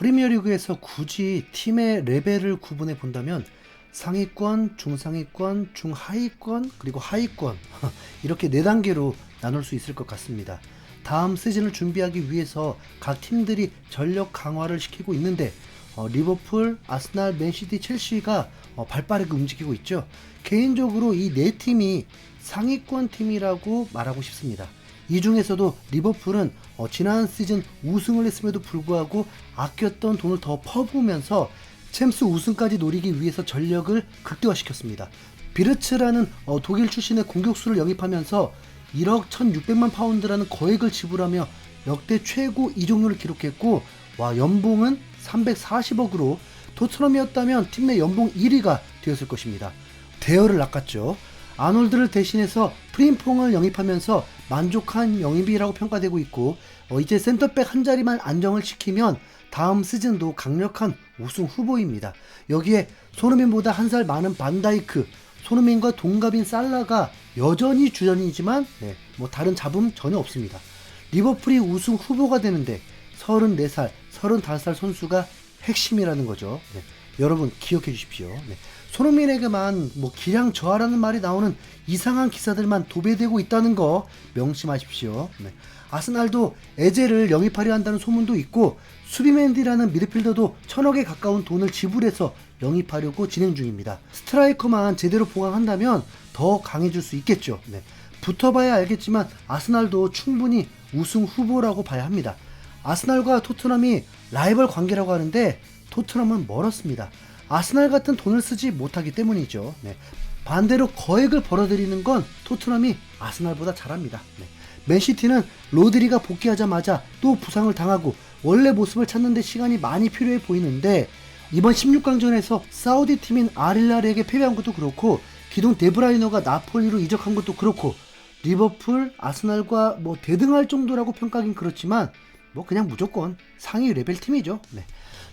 프리미어리그에서 굳이 팀의 레벨을 구분해 본다면 상위권, 중상위권, 중하위권, 그리고 하위권 이렇게 4단계로 나눌 수 있을 것 같습니다. 다음 시즌을 준비하기 위해서 각 팀들이 전력 강화를 시키고 있는데 리버풀, 아스날, 맨시티, 첼시가 발빠르게 움직이고 있죠. 개인적으로 이 4팀이 상위권 팀이라고 말하고 싶습니다. 이 중에서도 리버풀은 지난 시즌 우승을 했음에도 불구하고 아꼈던 돈을 더 퍼부으면서 챔스 우승까지 노리기 위해서 전력을 극대화시켰습니다. 비르츠라는 독일 출신의 공격수를 영입하면서 1억 1600만 파운드라는 거액을 지불하며 역대 최고 이적료를 기록했고, 연봉은 340억으로 토트넘이었다면 팀 내 연봉 1위가 되었을 것입니다. 대여를 낚았죠. 아놀드를 대신해서 프림퐁을 영입하면서 만족한 영입이라고 평가되고 있고, 이제 센터백 한 자리만 안정을 시키면 다음 시즌도 강력한 우승 후보입니다. 여기에 손흥민보다 한 살 많은 반다이크, 손흥민과 동갑인 살라가 여전히 주전이지만 다른 잡음 전혀 없습니다. 리버풀이 우승 후보가 되는데 34살, 35살 선수가 핵심이라는 거죠. 여러분 기억해 주십시오. 손흥민에게만 기량 저하라는 말이 나오는 이상한 기사들만 도배되고 있다는 거 명심하십시오. 아스날도 에제를 영입하려 한다는 소문도 있고, 수비맨디라는 미드필더도 1000억에 가까운 돈을 지불해서 영입하려고 진행 중입니다. 스트라이커만 제대로 보강한다면 더 강해질 수 있겠죠. 붙어봐야 알겠지만 아스날도 충분히 우승 후보라고 봐야 합니다. 아스날과 토트넘이 라이벌 관계라고 하는데 토트넘은 멀었습니다. 아스날 같은 돈을 쓰지 못하기 때문이죠. 반대로 거액을 벌어들이는 건 토트넘이 아스날보다 잘합니다. 맨시티는 로드리가 복귀하자마자 또 부상을 당하고 원래 모습을 찾는 데 시간이 많이 필요해 보이는데, 이번 16강전에서 사우디 팀인 알힐랄에게 패배한 것도 그렇고, 기존 데브라이너가 나폴리로 이적한 것도 그렇고, 리버풀, 아스날과 대등할 정도라고 평가하긴 그렇지만 그냥 무조건 상위 레벨 팀이죠.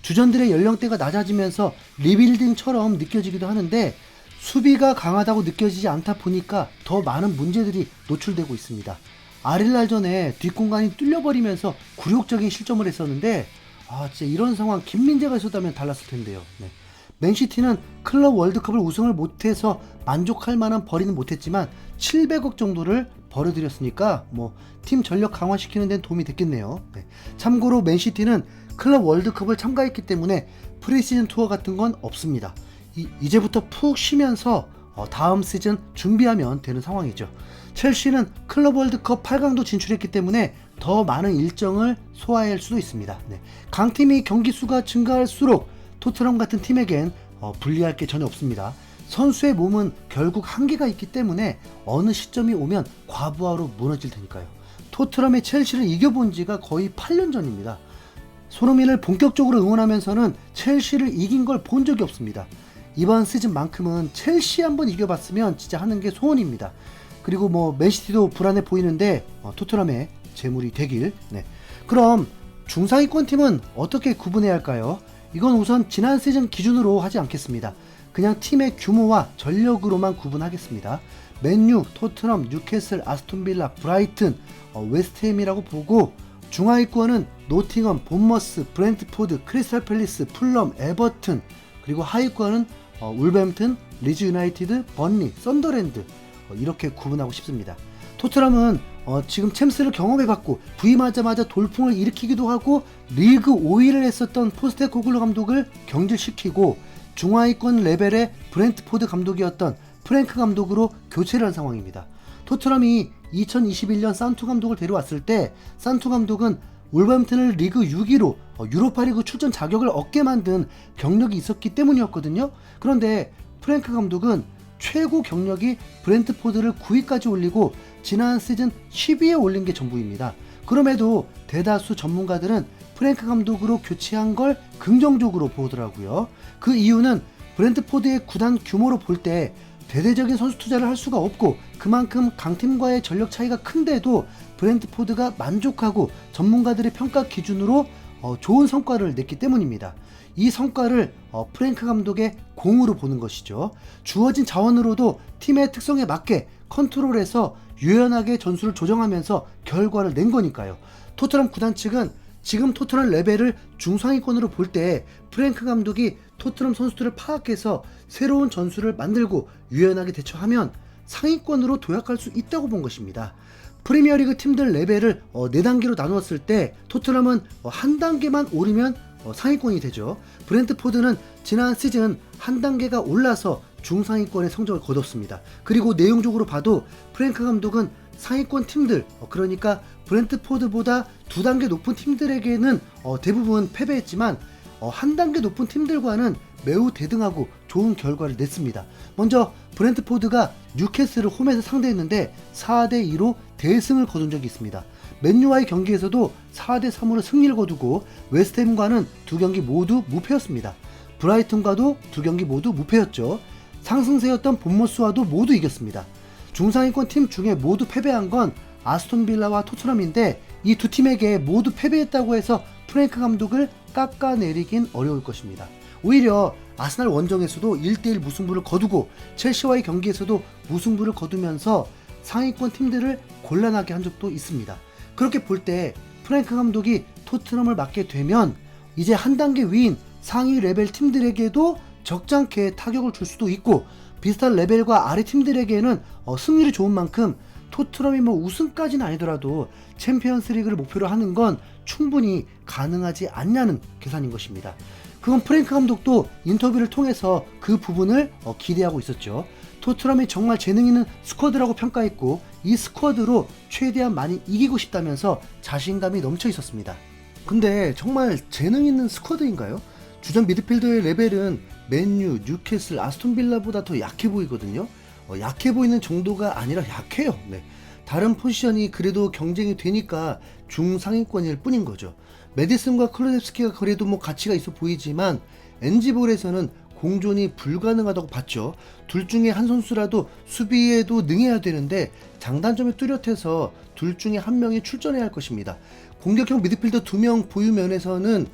주전들의 연령대가 낮아지면서 리빌딩처럼 느껴지기도 하는데, 수비가 강하다고 느껴지지 않다 보니까 더 많은 문제들이 노출되고 있습니다. 아릴랄전에 뒷공간이 뚫려버리면서 굴욕적인 실점을 했었는데, 진짜 이런 상황 김민재가 있었다면 달랐을 텐데요. 맨시티는 클럽 월드컵을 우승을 못해서 만족할 만한 벌이는 못했지만 700억 정도를 벌어들였으니까 팀 전력 강화시키는 데는 도움이 됐겠네요. 참고로 맨시티는 클럽 월드컵을 참가했기 때문에 프리시즌 투어 같은 건 없습니다. 이제부터 푹 쉬면서 다음 시즌 준비하면 되는 상황이죠. 첼시는 클럽 월드컵 8강도 진출했기 때문에 더 많은 일정을 소화할 수도 있습니다. 강팀이 경기 수가 증가할수록 토트넘 같은 팀에겐 불리할 게 전혀 없습니다. 선수의 몸은 결국 한계가 있기 때문에 어느 시점이 오면 과부하로 무너질 테니까요. 토트넘이 첼시를 이겨본 지가 거의 8년 전입니다. 손흥민을 본격적으로 응원하면서는 첼시를 이긴 걸 본 적이 없습니다. 이번 시즌만큼은 첼시 한번 이겨봤으면 진짜 하는 게 소원입니다. 그리고 맨시티도 불안해 보이는데 토트넘의 재물이 되길. 그럼 중상위권 팀은 어떻게 구분해야 할까요? 이건 우선 지난 시즌 기준으로 하지 않겠습니다. 그냥 팀의 규모와 전력으로만 구분하겠습니다. 맨유, 토트넘, 뉴캐슬, 아스톤빌라, 브라이튼, 웨스트햄이라고 보고, 중하위권은 노팅엄, 본머스, 브렌트포드, 크리스탈 팰리스, 풀럼, 에버튼, 그리고 하위권은 울버햄튼, 리즈 유나이티드, 번리, 썬더랜드, 이렇게 구분하고 싶습니다. 토트넘은 지금 챔스를 경험해봤고 부임하자마자 돌풍을 일으키기도 하고 리그 5위를 했었던 포스테코글루 감독을 경질시키고, 중하위권 레벨의 브렌트포드 감독이었던 프랭크 감독으로 교체를 한 상황입니다. 토트넘이 2021년 산투 감독을 데려왔을 때 산투 감독은 울버햄튼을 리그 6위로 유로파리그 출전 자격을 얻게 만든 경력이 있었기 때문이었거든요. 그런데 프랭크 감독은 최고 경력이 브렌트포드를 9위까지 올리고 지난 시즌 10위에 올린 게 전부입니다. 그럼에도 대다수 전문가들은 프랭크 감독으로 교체한 걸 긍정적으로 보더라고요. 그 이유는 브렌트포드의 구단 규모로 볼 때 대대적인 선수 투자를 할 수가 없고, 그만큼 강팀과의 전력 차이가 큰데도 브렌트포드가 만족하고 전문가들의 평가 기준으로 좋은 성과를 냈기 때문입니다. 이 성과를 프랭크 감독의 공으로 보는 것이죠. 주어진 자원으로도 팀의 특성에 맞게 컨트롤해서 유연하게 전술을 조정하면서 결과를 낸 거니까요. 토트넘 구단 측은 지금 토트넘 레벨을 중상위권으로 볼 때 프랭크 감독이 토트넘 선수들을 파악해서 새로운 전술을 만들고 유연하게 대처하면 상위권으로 도약할 수 있다고 본 것입니다. 프리미어리그 팀들 레벨을 4단계로 나누었을 때 토트넘은 한 단계만 오르면 상위권이 되죠. 브렌트포드는 지난 시즌 한 단계가 올라서 중상위권의 성적을 거뒀습니다. 그리고 내용적으로 봐도 프랭크 감독은 상위권 팀들, 그러니까 브렌트포드보다 2단계 높은 팀들에게는 대부분 패배했지만 한 단계 높은 팀들과는 매우 대등하고 좋은 결과를 냈습니다. 먼저 브렌트포드가 뉴캐슬을 홈에서 상대했는데 4대2로 대승을 거둔 적이 있습니다. 맨유와의 경기에서도 4대3으로 승리를 거두고 웨스트햄과는 2경기 모두 무패였습니다. 브라이튼과도 2경기 모두 무패였죠. 상승세였던 본머스와도 모두 이겼습니다. 중상위권 팀 중에 모두 패배한 건 아스톤빌라와 토트넘인데 이 두 팀에게 모두 패배했다고 해서 프랭크 감독을 깎아내리긴 어려울 것입니다. 오히려 아스날 원정에서도 1대1 무승부를 거두고 첼시와의 경기에서도 무승부를 거두면서 상위권 팀들을 곤란하게 한 적도 있습니다. 그렇게 볼 때 프랭크 감독이 토트넘을 맡게 되면 이제 한 단계 위인 상위 레벨 팀들에게도 적잖게 타격을 줄 수도 있고 비슷한 레벨과 아래 팀들에게는 승률이 좋은 만큼 토트넘이 우승까지는 아니더라도 챔피언스 리그를 목표로 하는 건 충분히 가능하지 않냐는 계산인 것입니다. 그건 프랭크 감독도 인터뷰를 통해서 그 부분을 기대하고 있었죠. 토트넘이 정말 재능 있는 스쿼드라고 평가했고 이 스쿼드로 최대한 많이 이기고 싶다면서 자신감이 넘쳐 있었습니다. 근데 정말 재능 있는 스쿼드인가요? 주전 미드필더의 레벨은 맨유, 뉴캐슬, 아스톤빌라보다 더 약해 보이거든요. 약해 보이는 정도가 아니라 약해요. 네. 다른 포지션이 그래도 경쟁이 되니까 중상위권일 뿐인 거죠. 메디슨과 클루셉스키가 그래도 가치가 있어 보이지만 NG볼에서는 공존이 불가능하다고 봤죠. 둘 중에 한 선수라도 수비에도 능해야 되는데 장단점이 뚜렷해서 둘 중에 한 명이 출전해야 할 것입니다. 공격형 미드필더 2명 보유 면에서는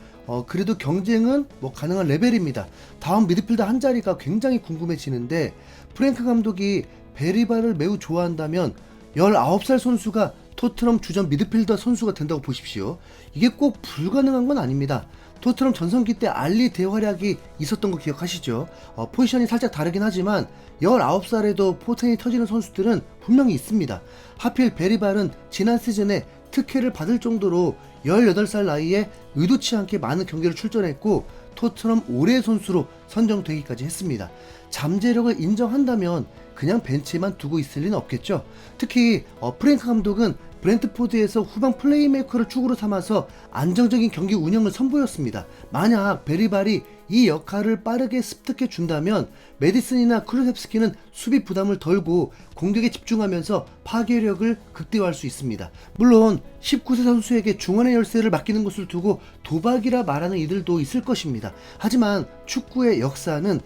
그래도 경쟁은 가능한 레벨입니다. 다음 미드필더 한 자리가 굉장히 궁금해지는데 프랭크 감독이 베리바를 매우 좋아한다면 19살 선수가 토트넘 주전 미드필더 선수가 된다고 보십시오. 이게 꼭 불가능한 건 아닙니다. 토트넘 전성기 때 알리 대활약이 있었던 거 기억하시죠? 포지션이 살짝 다르긴 하지만 19살에도 포텐이 터지는 선수들은 분명히 있습니다. 하필 베리발은 지난 시즌에 특혜를 받을 정도로 18살 나이에 의도치 않게 많은 경기를 출전했고 토트넘 올해의 선수로 선정되기까지 했습니다. 잠재력을 인정한다면 그냥 벤치에만 두고 있을 리는 없겠죠. 특히 프랭크 감독은 브렌트포드에서 후방 플레이메이커를 축으로 삼아서 안정적인 경기 운영을 선보였습니다. 만약 베리발이 이 역할을 빠르게 습득해 준다면 메디슨이나 클루셉스키는 수비 부담을 덜고 공격에 집중하면서 파괴력을 극대화할 수 있습니다. 물론 19세 선수에게 중원의 열쇠를 맡기는 것을 두고 도박이라 말하는 이들도 있을 것입니다. 하지만 축구의 역사는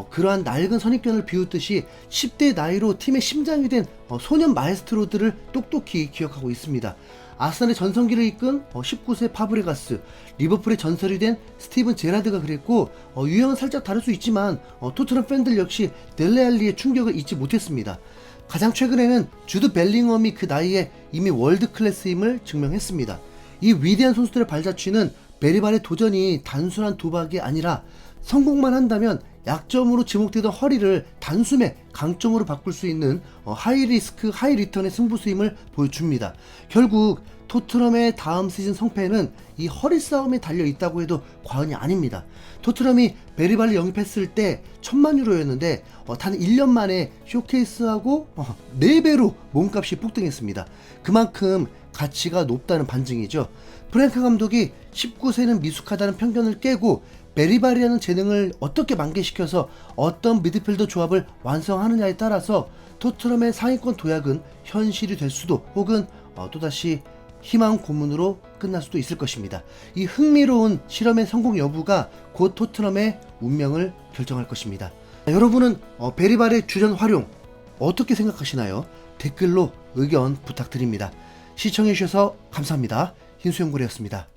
그러한 낡은 선입견을 비웃듯이 10대 나이로 팀의 심장이 된 소년 마에스트로들을 똑똑히 기억하고 있습니다. 아스날의 전성기를 이끈 19세 파브레가스, 리버풀의 전설이 된 스티븐 제라드가 그랬고 유형은 살짝 다를 수 있지만 토트넘 팬들 역시 델레알리의 충격을 잊지 못했습니다. 가장 최근에는 주드 벨링엄이 그 나이에 이미 월드 클래스임을 증명했습니다. 이 위대한 선수들의 발자취는 베리발의 도전이 단순한 도박이 아니라 성공만 한다면 약점으로 지목되던 허리를 단숨에 강점으로 바꿀 수 있는 하이 리스크 하이 리턴의 승부수임을 보여줍니다. 결국 토트넘의 다음 시즌 성패는 이 허리 싸움에 달려있다고 해도 과언이 아닙니다. 토트넘이 베리발을 영입했을 때 1000만 유로였는데 단 1년 만에 쇼케이스하고 4배로 몸값이 폭등했습니다. 그만큼 가치가 높다는 반증이죠. 프랭크 감독이 19세는 미숙하다는 편견을 깨고 베리발이라는 재능을 어떻게 만개시켜서 어떤 미드필더 조합을 완성하느냐에 따라서 토트넘의 상위권 도약은 현실이 될 수도 혹은 또다시 희망 고문으로 끝날 수도 있을 것입니다. 이 흥미로운 실험의 성공 여부가 곧 토트넘의 운명을 결정할 것입니다. 여러분은 베리발의 주전 활용 어떻게 생각하시나요? 댓글로 의견 부탁드립니다. 시청해주셔서 감사합니다. 흰수염고래였습니다.